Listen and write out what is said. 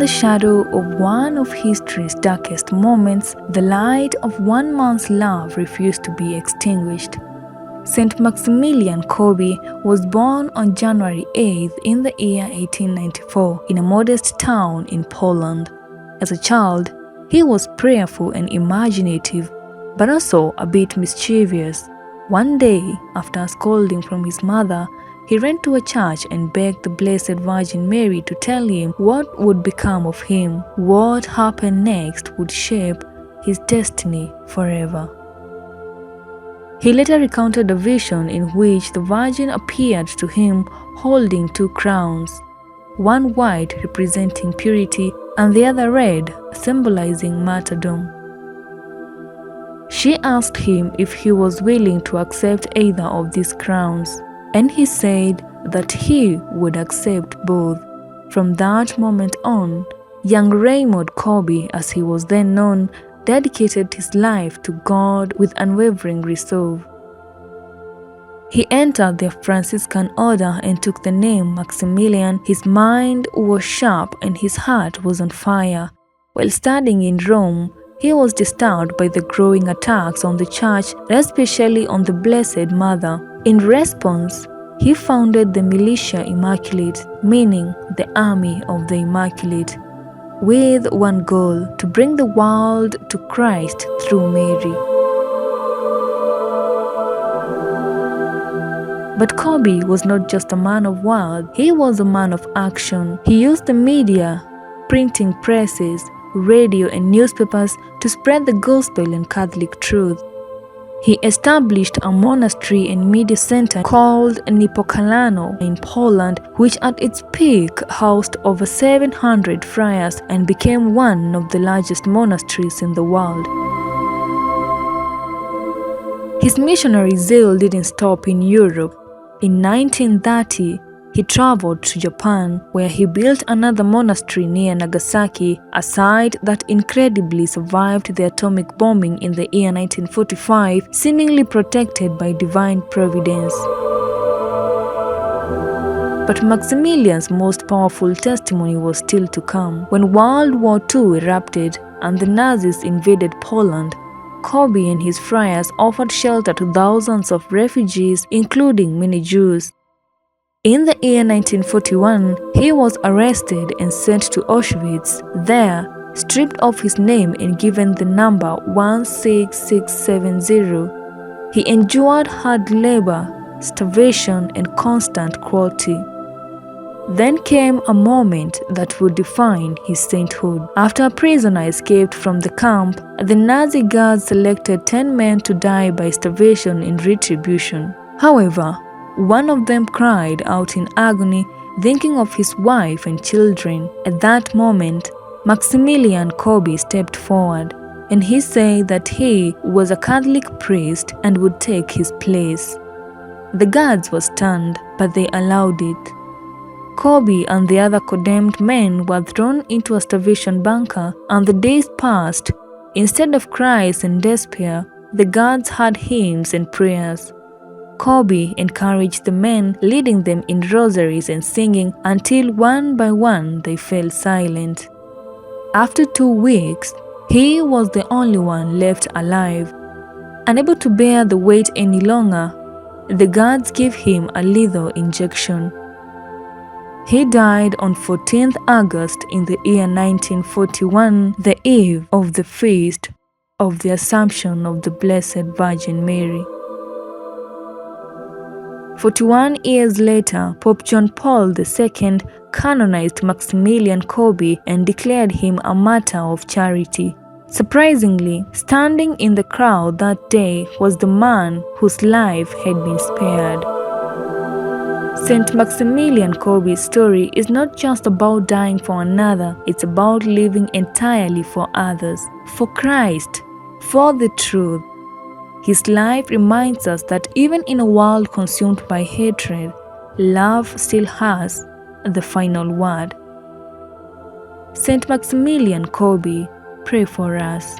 the shadow of one of history's darkest moments, the light of one man's love refused to be extinguished. St. Maximilian Kolbe was born on January 8th in the year 1894 in a modest town in Poland. As a child, he was prayerful and imaginative, but also a bit mischievous. One day, after a scolding from his mother, he ran to a church and begged the Blessed Virgin Mary to tell him what would become of him. What happened next would shape his destiny forever. He later recounted a vision in which the Virgin appeared to him holding two crowns, one white representing purity and the other red symbolizing martyrdom. She asked him if he was willing to accept either of these crowns, and he said that he would accept both. From that moment on, young Raymond Kolbe, as he was then known, dedicated his life to God with unwavering resolve. He entered the Franciscan order and took the name Maximilian. His mind was sharp and his heart was on fire. While studying in Rome, he was disturbed by the growing attacks on the church, especially on the Blessed Mother. In response, he founded the Militia Immaculate, meaning the Army of the Immaculate, with one goal: to bring the world to Christ through Mary. But Kolbe was not just a man of words, he was a man of action. He used the media, printing presses, radio and newspapers to spread the gospel and Catholic truth. He established a monastery and media center called Niepokalano in Poland, which at its peak housed over 700 friars and became one of the largest monasteries in the world. His missionary zeal didn't stop in Europe. In 1930, he traveled to Japan, where he built another monastery near Nagasaki, a site that incredibly survived the atomic bombing in the year 1945, seemingly protected by divine providence. But Maximilian's most powerful testimony was still to come. When World War II erupted and the Nazis invaded Poland, Kolbe and his friars offered shelter to thousands of refugees, including many Jews. In the year 1941, he was arrested and sent to Auschwitz. There, stripped of his name and given the number 16670, he endured hard labor, starvation, and constant cruelty. Then came a moment that would define his sainthood. After a prisoner escaped from the camp, the Nazi guards selected 10 men to die by starvation in retribution. However, one of them cried out in agony, thinking of his wife and children. At that moment, Maximilian Kolbe stepped forward, and he said that he was a Catholic priest and would take his place. The guards were stunned, but they allowed it. Kolbe and the other condemned men were thrown into a starvation bunker, and the days passed. Instead of cries and despair, the guards had hymns and prayers. Kolbe encouraged the men, leading them in rosaries and singing until one by one they fell silent. After 2 weeks, he was the only one left alive. Unable to bear the weight any longer, the guards gave him a lethal injection. He died on 14th August in the year 1941, the eve of the feast of the Assumption of the Blessed Virgin Mary. 41 years later, Pope John Paul II canonized Maximilian Kolbe and declared him a martyr of charity. Surprisingly, standing in the crowd that day was the man whose life had been spared. St. Maximilian Kolbe's story is not just about dying for another, it's about living entirely for others, for Christ, for the truth. His life reminds us that even in a world consumed by hatred, love still has the final word. St. Maximilian Kolbe, pray for us.